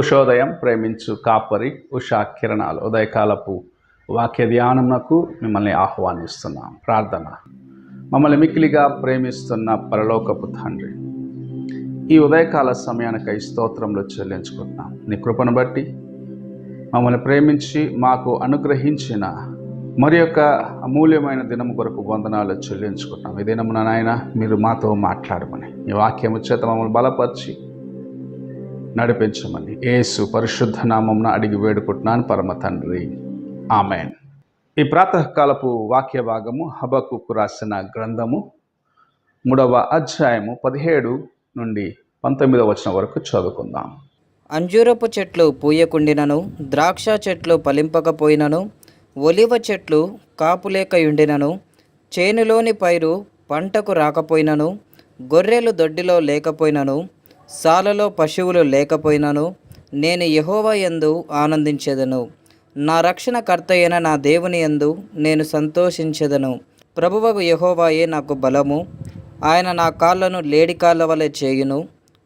ఉషోదయం ప్రేమించు కాపరి ఉషా కిరణాలు ఉదయకాలపు వాక్య ధ్యానమునకు మిమ్మల్ని ఆహ్వానిస్తున్నాం. ప్రార్థన. మమ్మల్ని మిక్కిలిగా ప్రేమిస్తున్న పరలోకపు తండ్రి, ఈ ఉదయకాల సమయానికై స్తోత్రములు చెల్లించుకుంటున్నాం. నీ కృపను బట్టి మమ్మల్ని ప్రేమించి మాకు అనుగ్రహించిన మరి యొక్క అమూల్యమైన దినము కొరకు వందనాలు చెల్లించుకుంటున్నాం. ఈ దినమున నాయన మీరు మాతో మాట్లాడమని, ఈ వాక్యము చేత మమ్మల్ని బలపరిచి నడిపించమని యేసు పరిశుద్ధ నామమున అడిగి వేడుకుంటున్నాను పరమ తండ్రి, ఆమెన్. ఈ ప్రాతకాలపు వాక్య భాగము హబక్కుకు రాసిన గ్రంథము 3వ అధ్యాయము 17 నుండి 19వ వచనం వరకు చదువుకుందాం. అంజూరపు చెట్లు పూయకుండినను, ద్రాక్ష చెట్లు ఫలింపకపోయినను, ఒలివ చెట్లు కాపులేకయుండినను, చేనులోని పైరు పంటకు రాకపోయినను, గొర్రెలు దొడ్డిలో లేకపోయినను, సాలలో పశువులు లేకపోయినను, నేను యెహోవా యందు ఆనందించెదను. నా రక్షణకర్త అయిన నా దేవుని యందు నేను సంతోషించెదను. ప్రభువగు యెహోవాయే నాకు బలము. ఆయన నా కాళ్ళను లేడి కాళ్ళ వలె చేయును.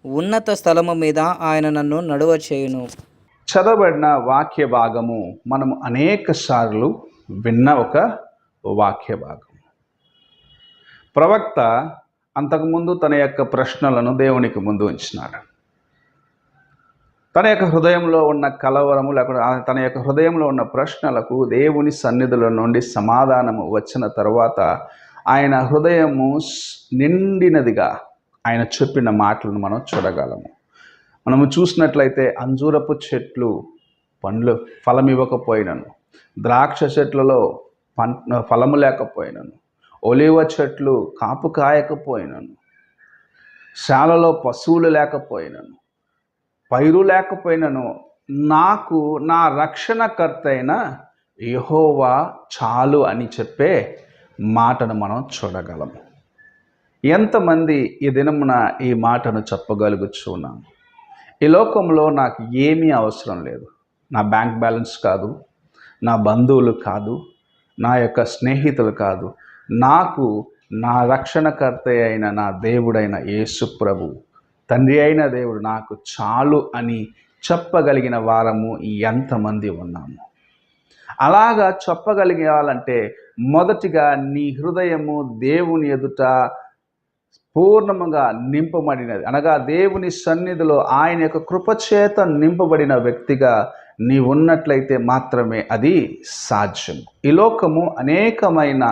ఉన్నత స్థలము మీద ఆయన నన్ను నడువ చేయును. చదవబడిన వాక్య భాగము మనము అనేక సార్లు విన్న ఒక వాక్య భాగం. ప్రవక్త అంతకుముందు తన యొక్క ప్రశ్నలను దేవునికి ముందు ఉంచినాడు. తన యొక్క హృదయంలో ఉన్న కలవరము లేకుండా తన యొక్క హృదయంలో ఉన్న ప్రశ్నలకు దేవుని సన్నిధుల నుండి సమాధానము వచ్చిన తర్వాత ఆయన హృదయము నిండినదిగా ఆయన చెప్పిన మాటలను మనం చూడగలము. మనము చూసినట్లయితే అంజూరపు చెట్లు ఫలం ఇవ్వకపోయినను, ద్రాక్ష చెట్లలో ఫలము లేకపోయినను, ఒలివ చెట్లు కాపు కాయకపోయినను, శాలలో పశువులు లేకపోయినను, పైరు లేకపోయినను, నాకు నా రక్షణకర్త అయిన యెహోవా చాలు అని చెప్పే మాటను మనం చూడగలము. ఎంతమంది ఈ దినమున ఈ మాటను చెప్పగలుగుతున్నాము? ఈ లోకంలో నాకు ఏమీ అవసరం లేదు. నా బ్యాంక్ బ్యాలెన్స్ కాదు, నా బంధువులు కాదు, నా యొక్క స్నేహితులు కాదు, నాకు నా రక్షణకర్త అయిన నా దేవుడైన యేసు ప్రభు, తండ్రి అయిన దేవుడు నాకు చాలు అని చెప్పగలిగిన వారము ఎంతమంది ఉన్నాము? అలాగా చెప్పగలిగాలంటే మొదటిగా నీ హృదయము దేవుని ఎదుట పూర్ణముగా నింపబడినది, అనగా దేవుని సన్నిధిలో ఆయన యొక్క కృపచేత నింపబడిన వ్యక్తిగా నీ ఉన్నట్లయితే మాత్రమే అది సాధ్యం. ఈ లోకము అనేకమైన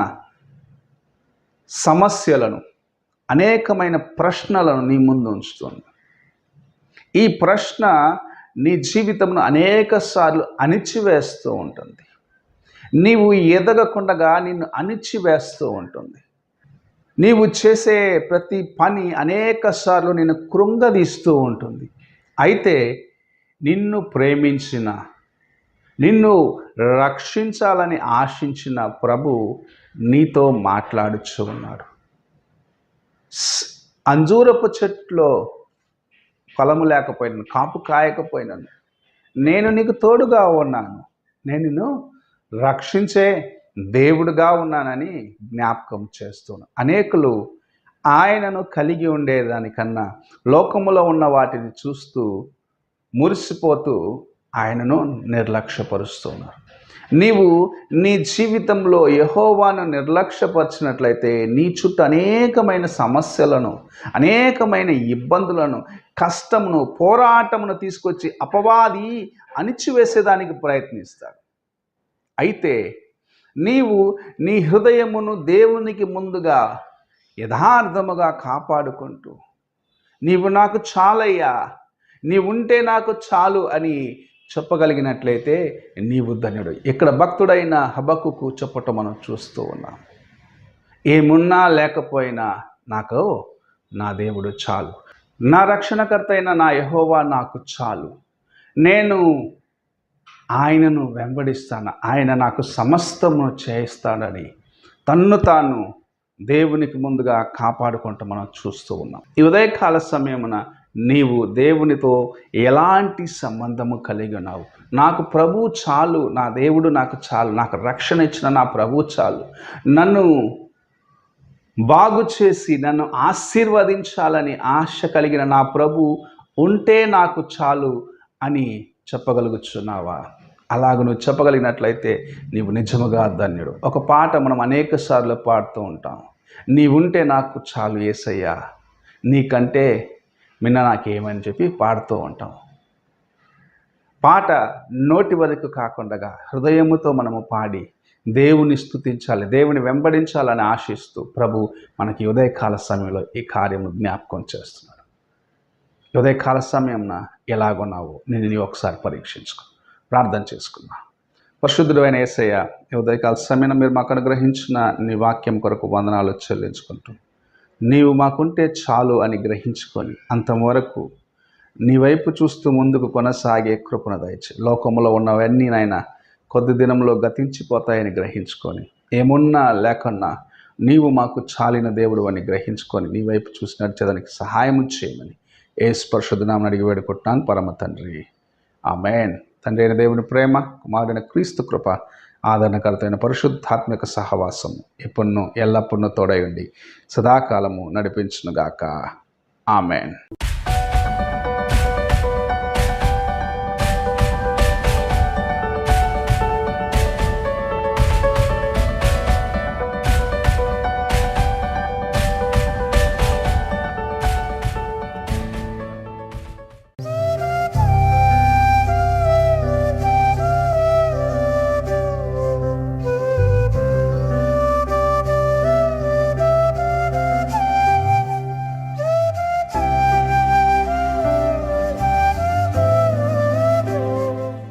సమస్యలను, అనేకమైన ప్రశ్నలను నీ ముందు ఉంచుతుంది. ఈ ప్రశ్న నీ జీవితంను అనేక సార్లు అణిచివేస్తూ ఉంటుంది. నీవు ఎదగకుండగా నిన్ను అణిచివేస్తూ ఉంటుంది. నీవు చేసే ప్రతి పని అనేక సార్లు నిన్ను కృంగదీస్తూ ఉంటుంది. అయితే నిన్ను ప్రేమించిన, నిన్ను రక్షించాలని ఆశించిన ప్రభు నీతో మాట్లాడుచూ ఉన్నాడు. అంజూరపు చెట్లో ఫలము లేకపోయినాను, కాపు కాయకపోయినాను, నేను నీకు తోడుగా ఉన్నాను, నేను నిన్ను రక్షించే దేవుడుగా ఉన్నానని జ్ఞాపకం చేస్తున్నాను. అనేకులు ఆయనను కలిగి ఉండేదానికన్నా లోకములో ఉన్న వాటిని చూస్తూ మురిసిపోతూ ఆయనను నిర్లక్ష్యపరుస్తున్నారు. నీవు నీ జీవితంలో యెహోవాను నిర్లక్ష్యపరిచినట్లయితే నీ చుట్టూ అనేకమైన సమస్యలను, అనేకమైన ఇబ్బందులను, కష్టమును, పోరాటమును తీసుకొచ్చి అపవాది అణిచివేసేదానికి ప్రయత్నిస్తాడు. అయితే నీవు నీ హృదయమును దేవునికి ముందుగా యథార్థముగా కాపాడుకుంటూ, నీవు నాకు చాలయ్యా, నీవుంటే నాకు చాలు అని చెప్పగలిగినట్లయితే నీవు ధన్యుడు. ఇక్కడ భక్తుడైన హబక్కుకు చెప్పటం మనం చూస్తూ ఉన్నాం. ఏమున్నా లేకపోయినా నాకు నా దేవుడు చాలు, నా రక్షణకర్త అయిన నా యెహోవా నాకు చాలు, నేను ఆయనను వెంబడిస్తాను, ఆయన నాకు సమస్తము చేయిస్తాడని తన్ను తాను దేవునికి ముందుగా కాపాడుకుంటూ మనం చూస్తూ ఉన్నాం. ఈ ఉదయకాల సమయమున నీవు దేవునితో ఎలాంటి సంబంధము కలిగి ఉన్నావు? నాకు ప్రభు చాలు, నా దేవుడు నాకు చాలు, నాకు రక్షణ ఇచ్చిన నా ప్రభు చాలు, నన్ను బాగు చేసి నన్ను ఆశీర్వదించాలని ఆశ కలిగిన నా ప్రభు ఉంటే నాకు చాలు అని చెప్పగలుగుతున్నావా? అలాగ నువ్వు చెప్పగలిగినట్లయితే నీవు నిజముగా ధన్యుడు. ఒక పాట మనం అనేక సార్లు పాడుతూ ఉంటాం. నీవుంటే నాకు చాలు యేసయ్యా, నీకంటే మిన్న నాకేమని చెప్పి పాడుతూ ఉంటాం. పాట నోటి వరకు కాకుండా హృదయముతో మనము పాడి దేవుని స్తుతించాలి, దేవుని వెంబడించాలని ఆశిస్తూ ప్రభు మనకి ఉదయకాల సమయంలో ఈ కార్యము జ్ఞాపకం చేస్తున్నాడు. ఉదయకాల సమయంన ఎలాగున్నావు నేను నీ ఒకసారి పరీక్షించుకో. ప్రార్థన చేసుకున్నా. పరిశుద్ధుడు అయిన యేసయ్య, ఈ ఉదయకాల సమయంలో మీరు మాకు అనుగ్రహించిన నీ వాక్యం కొరకు వందనాలు చెల్లించుకుంటూ, నీవు మాకుంటే చాలు అని గ్రహించుకొని అంతవరకు నీ వైపు చూస్తూ ముందుకు కొనసాగే కృపణ దయచే. లోకంలో ఉన్నవన్నీ నాయన కొద్ది దినంలో గతించిపోతాయని గ్రహించుకొని, ఏమున్నా లేకున్నా నీవు మాకు చాలిన దేవుడు అని గ్రహించుకొని నీ వైపు చూసి నడిచేదానికి సహాయం చేయమని యేసు పరిశుద్ధ నామమున అడిగి వేడుకుంటున్నాను పరమ తండ్రి, ఆమేన్. తండ్రి అయిన దేవుని ప్రేమ, కుమారుడైన క్రీస్తు కృప, ఆదరణకర్తైన పరిశుద్ధాత్మిక సహవాసం ఎప్పుడునూ ఎల్లప్పుడూ తోడై ఉండి సదాకాలము నడిపించునుగాక. ఆమేన్.